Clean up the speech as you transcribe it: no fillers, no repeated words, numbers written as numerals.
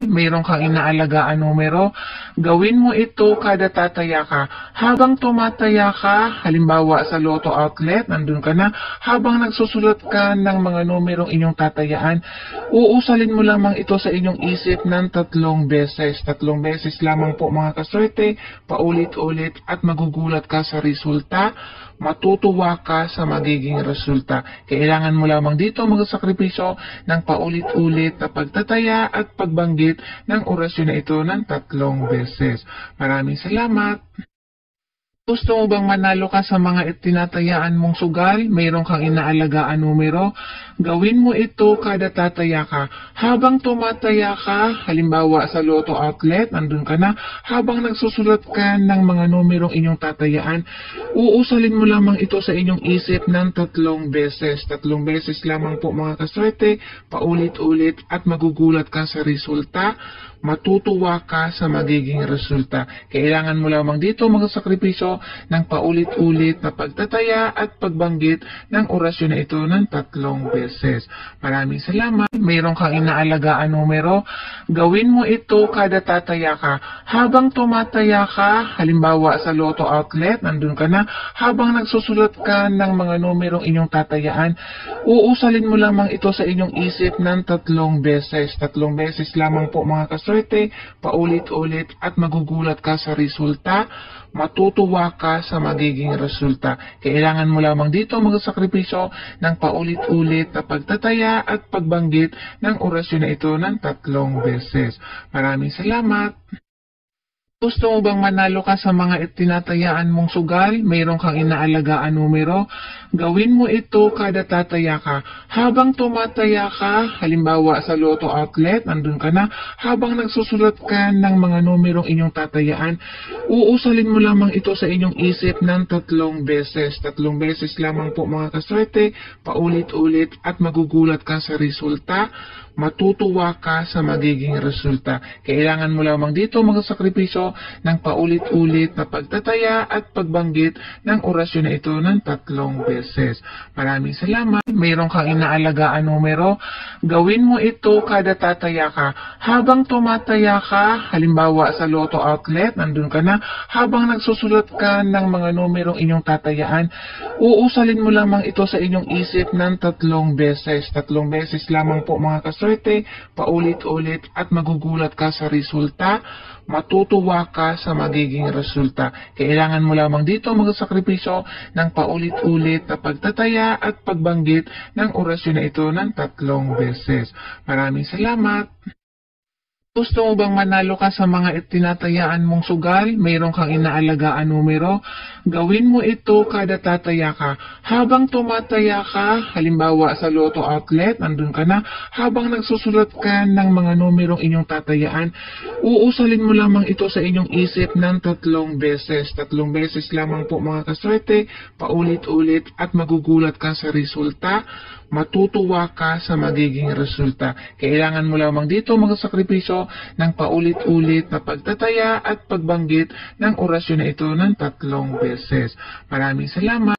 mayroon kang inaalagaan numero, gawin mo ito kada tataya ka. Habang tumataya ka, halimbawa sa Lotto outlet, nandun ka na, habang nagsusulat ka ng mga numerong inyong tatayaan, uusalin mo lamang ito sa inyong isip ng 3 beses. 3 beses lamang po mga kaswerte, paulit-ulit at magugulat ka sa resulta. Matutuwa ka sa magiging resulta. Kailangan mo lamang dito magsakripisyo ng paulit-ulit na pagtataya at pagbanggit ng orasyon na ito ng 3 beses. Maraming salamat! Gusto mo bang manalo ka sa mga tinatayaan mong sugal? Mayroon kang inaalagaan numero? Gawin mo ito kada tataya ka. Habang tumataya ka, halimbawa sa Lotto outlet, nandun ka na, habang nagsusulat ka ng mga numerong inyong tatayaan, uusalin mo lamang ito sa inyong isip ng 3 beses. 3 beses lamang po mga kaswerte, paulit-ulit at magugulat ka sa resulta. Matutuwa ka sa magiging resulta. Kailangan mo lamang dito magsakripisyo ng paulit-ulit na pagtataya at pagbanggit ng orasyon na ito ng 3 beses. Maraming salamat. Mayroon kang inaalagaan numero. Gawin mo ito kada tataya ka. Habang tumataya ka, halimbawa sa Lotto outlet, nandun ka na, habang nagsusulat ka ng mga numerong inyong tatayaan, uusalin mo lamang ito sa inyong isip ng 3 beses. 3 beses lamang po mga kaswerte, paulit-ulit at magugulat ka sa resulta. Matutuwa ka sa magiging resulta. Kailangan mo lamang dito magsakripisyo ng paulit-ulit na pagtataya at pagbanggit ng orasyon na ito ng 3 beses. Maraming salamat! Gusto mo bang manalo ka sa mga tinatayaan mong sugal? Mayroon kang inaalagaan numero? Gawin mo ito kada tataya ka. Habang tumataya ka, halimbawa sa Lotto outlet, nandun ka na, habang nagsusulat ka ng mga numerong inyong tatayaan, uusalin mo lamang ito sa inyong isip ng 3 beses. 3 beses lamang po mga kaswerte, paulit-ulit at magugulat ka sa resulta. Matutuwa ka sa magiging resulta. Kailangan mo lamang dito magsakripisyo ng paulit-ulit na pagtataya at pagbanggit ng orasyon na ito ng 3 beses. Maraming salamat. Mayroon kang inaalagaan numero. Gawin mo ito kada tataya ka. Habang tumataya ka, halimbawa sa Lotto outlet, nandun ka na, habang nagsusulat ka ng mga numerong inyong tatayaan, uusalin mo lamang ito sa inyong isip ng 3 beses. 3 beses lamang po mga kaswerte, paulit-ulit at magugulat ka sa resulta. Matutuwa ka sa magiging resulta. Kailangan mo lamang dito magsakripisyo ng paulit-ulit na pagtataya at pagbanggit ng orasyon na ito ng 3 beses. Maraming salamat! Gusto mo bang manalo ka sa mga tinatayaan mong sugal? Mayroon kang inaalagaan numero? Gawin mo ito kada tataya ka. Habang tumataya ka, halimbawa sa Lotto outlet, nandun ka na, habang nagsusulat ka ng mga numerong inyong tatayaan, uusalin mo lamang ito sa inyong isip ng 3 beses. 3 beses lamang po mga kaswerte, paulit-ulit at magugulat ka sa resulta. Matutuwa ka sa magiging resulta. Kailangan mo lamang dito magsakripisyo ng paulit-ulit na pagtataya at pagbanggit ng orasyon na ito ng 3 beses. Maraming salamat!